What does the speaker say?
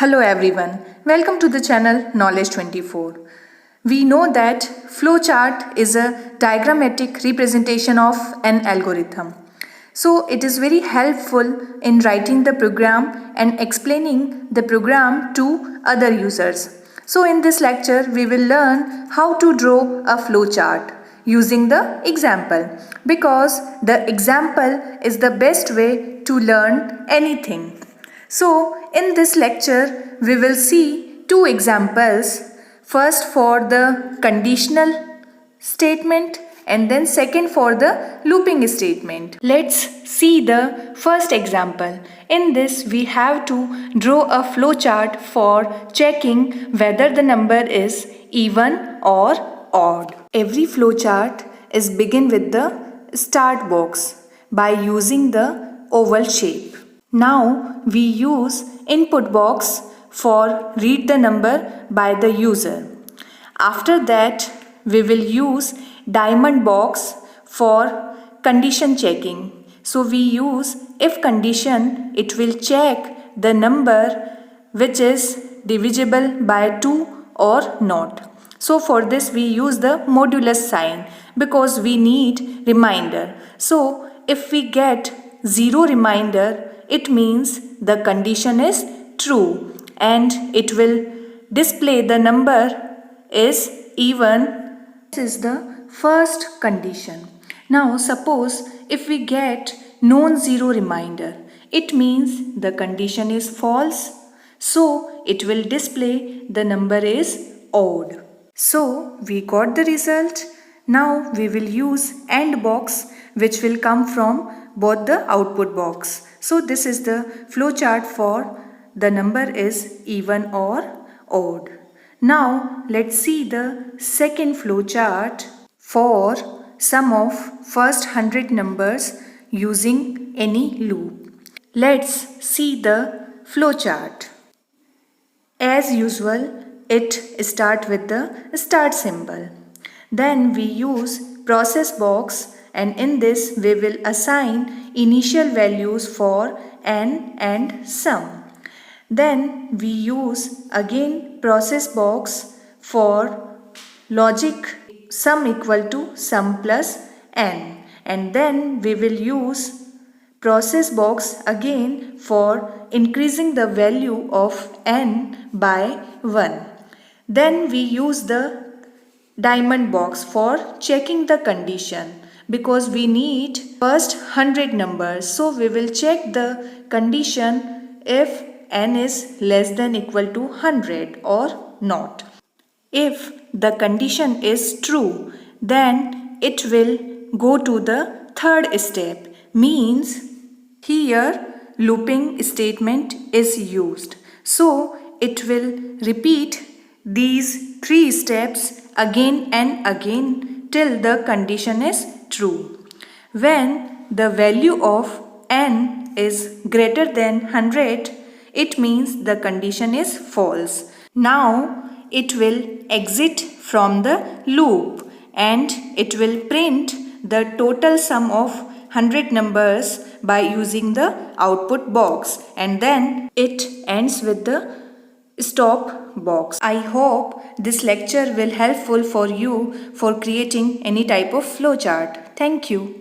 Hello everyone, welcome to the channel Knowledge 24. We know that flowchart is a diagrammatic representation of an algorithm. So it is very helpful in writing the program and explaining the program to other users. So in this lecture we will learn how to draw a flowchart using the example, because the example is the best way to learn anything. So, in this lecture, we will see two examples. First for the conditional statement and then second for the looping statement. Let's see the first example. In this, we have to draw a flowchart for checking whether the number is even or odd. Every flowchart is begin with the start box by using the oval shape. Now we use input box for read the number by the user. After that we will use diamond box for condition checking. So we use if condition, it will check the number which is divisible by 2 or not. So for this we use the modulus sign because we need reminder. So if we get 0 reminder, it means the condition is true and it will display the number is even. This is the first condition. Now suppose if we get non-zero reminder, it means the condition is false. So it will display the number is odd. So we got the result. Now we will use AND box which will come from both the output box. So this is the flowchart for the number is even or odd. Now let's see the second flowchart for sum of first 100 numbers using any loop. Let's see the flowchart. As usual, it starts with the start symbol. Then we use process box, and in this we will assign initial values for n and sum. Then we use again process box for logic sum equal to sum plus n, and then we will use process box again for increasing the value of n by 1. Then we use the diamond box for checking the condition because we need first 100 numbers. So we will check the condition if n is less than equal to 100 or not. If the condition is true, then it will go to the third step, means here looping statement is used. So it will repeat these 3 steps again and again till the condition is true. When the value of n is greater than 100, it means the condition is false. Now it will exit from the loop and it will print the total sum of 100 numbers by using the output box, and then it ends with the stop box. I hope this lecture will helpful for you for creating any type of flowchart. Thank you.